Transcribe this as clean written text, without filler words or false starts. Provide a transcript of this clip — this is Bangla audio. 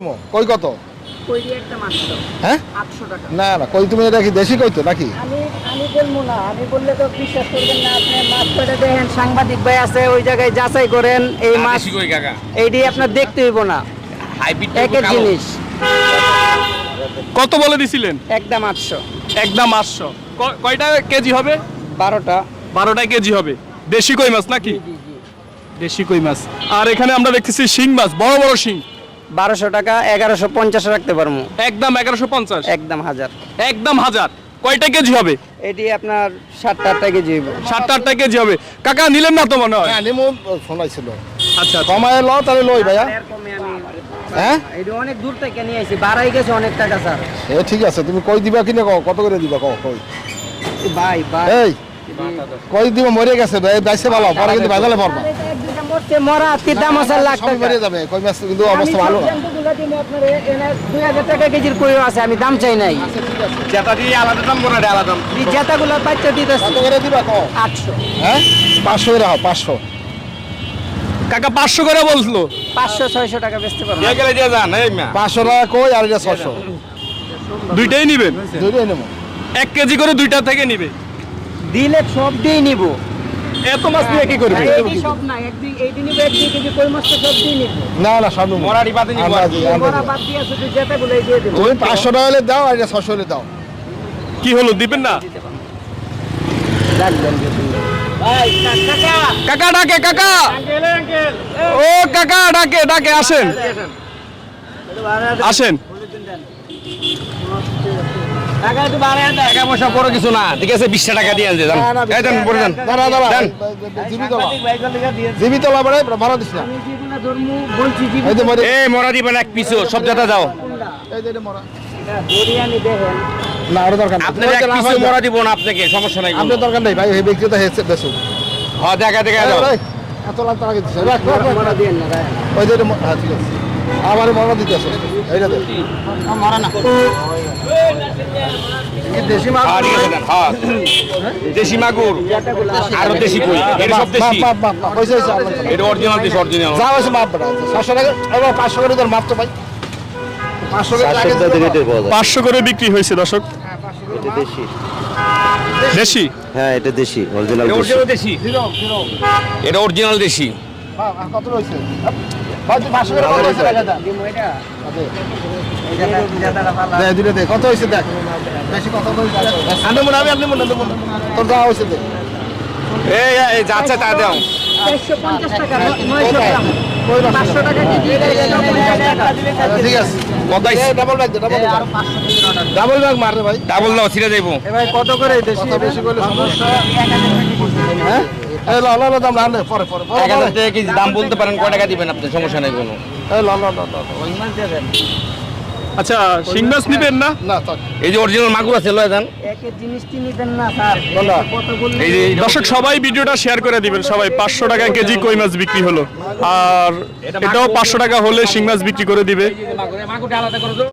কই কত? কই দিয়ে একটা মাছ দাও। হ্যাঁ 800 টাকা। না না কই তুমি এটা কি দেশি কই তো নাকি? আমি বলবো না, আমি বললে তো বিশ্বাস করবেন না। আপনি মাছ কয়টা দেখেন, সাংবাদিক ভাই আছে ওই জায়গায় যাচাই করেন। এই মাছ কই কাকা এইটি আপনার দেখতে হইব না, হাইব্রিড একের জিনিস। কত বলে দিছিলেন? একদম 800। একদম 800। কয়টা কেজি হবে? 12টা। 12টা কেজি হবে। দেশি কই মাছ নাকি? জি। দেশি কই মাছ। আর এখানে আমরা দেখতেছি শিং মাছ, বড় বড় শিং। 1200 টাকা, 1150 রাখতে পারবো। একদম 1150। একদম 1000। একদম 1000। কয়টা কেজি হবে? এটি আপনার 7-8 কেজি হইব। 7-8টা কেজি হবে। কাকা নিলেন না তো মনে হয়? হ্যাঁ নিমু শোনাইছিল। আচ্ছা কমায় লও তাহলে লই ভাইয়া। এর কমে আমি হ্যাঁ এটি অনেক দূর থেকে নিয়ে আইছি, বাড়াই গেছে অনেক টাকা স্যার। এ ঠিক আছে তুমি কই দিবা কিনে কও কত করে দিবা কও কই। ভাই এই কই দিবা মরে গেছে দাইছে ভালো পরে কিন্তু বাজালে পড়বা। একদিকে মরছে, মরা তিনটা মশার লাখ সব টাকা। মরে যাবে কই মাছ কিন্তু অবস্থা ভালো না। 2000 টাকা কেজির কইও আছে, আমি দাম চাই নাই। জেতা দিয়ে আলাদা দাম কোনটা আলাদা দাম? এই জেতাগুলো বাচ্চা দিতেছে কত করে দিবা কও? 800। হ্যাঁ 500 করে দাও 500। কাকা 500 করে বলছিল। 500-600 টাকা বেচতে পারবো। দিয়ে গেলে দিয়ে যান এই মা 500 টাকা কই আর এটা 600। দুইটাই নিবেন? দুইটাই নেবো। 1 কেজি করে দুইটা থেকে নিবে। দিলে সব দিয়ে নিব। এত মাছ নিয়ে কি করবে? এইটি সব না, এইটি নিব 1-2 কেজি কই মাছ তো সব দিয়ে নিব। না না সব নেবো। মরারি বাদে নিবো আর কি। মরা বাদ দিয়ে শুধু জেতাগুলো দিয়ে দেব। তুমি 500 টাকা হলে দাও আর এটা 600 হলে দাও। কি হলো দিবেন না? রাখবেন যদি। ভাই কাকা কাকা ডাকে কাকা। আঙ্কেল ও কাকা ডাকে আসেন। আসেন। টাকা একটু বাড়ায় দেন। টাকা পয়সা বড় কিছু না, ঠিক আছে 20 টাকা দিয়ে যান। এই দেন পড়ে দেন। দাঁড়া দেন। জীবিত লা সাংবাদিক ভাইজান লিখা দিয়ে জীবিত লা বড় ভাড়া দিস না। আমি জীবনে ধর্ম বলছি এই জীবন। যে মরে এই মরা দিবেন এক পিছু সব জেতা যাও। এই যে মরা হরিয়ানি দেখেন। না আর দরকার নেই। আপনার এক পিছু মরা দিব না আপনাকে, সমস্যা নাই কোনো। আপনার দরকার নেই ভাই এই বিক্রেতা হেসে বেসু হ্যাঁ দেখা যাও। এত লাখ টাকা দিচ্ছে মরা দিয়ে না রায়। ওই যে হ্যাঁ ঠিক আছে আমার মরা দিতে আছে এইটা দে মরা না। দেশি মাছ হ্যাঁ ঠিক আছে দেন। হ্যাঁ দেশি মাগুর জেতাগুলো আর দেশি কই, এটা সব দেশি। পয়সা হয়েছে আপনার এটা অরিজিনাল দেশি অরিজিনাল। যা হয়েছে মাপ বেড়া 600 টাকা এবার 500 করে তোর মাপ তো ভাই 500 করে লাগে 500 করে বিক্রি হয়েছে দর্শক। এটা দেশি। দেশি? হ্যাঁ এটা দেশি, অরিজিনাল এটা দেশি। অরিজিনাল দেশি। এটা অরিজিনাল দেশি। কত হয়েছে ভাই 500 করে কত হয়েছে টাকা দাও দিমু এটা। জেতাটা ভালো। দে দিলে দে কত হয়েছে দেখ বেশি কত হয়েছে আনন্দ মনে আমি আপনি মনে তোর যা হয়েছে দে এই যাচ্ছে তা দাও। 450 টাকা 900 গ্রাম। 500 টাকা কেজি। ঠিক আছে কত ডাবল ব্যাগ দে ডাবল ব্যাগ মার রে ভাই ডাবল দাও ছিড়ে যাইবো। ভাই কত করে দেশি? কত বেশি করলে সমস্যা হ্যাঁ এই ল ল ল দাম না আনলে পরে পরে 1000 টাকা কেজি দাম বলতে পারেন, কয় টাকা দিবেন আপনি, সমস্যা নাই কোনো। এই ল ল ল আচ্ছা শিং মাছ নিবেন না? না তো এই যে অরিজিনাল মাগুর আছে লয় দেন। একের জিনিসটি নিবেন না স্যার। কোনটা? কত বললেন? এই যে দর্শক সবাই ভিডিওটা শেয়ার করে দিবেন সবাই। 500 টাকা কেজি কই মাছ বিক্রি হলো। আর এটাও 500 টাকা হলে শিং মাছ বিক্রি করে দিবে। মাগুরটা আলাদা করে দাও।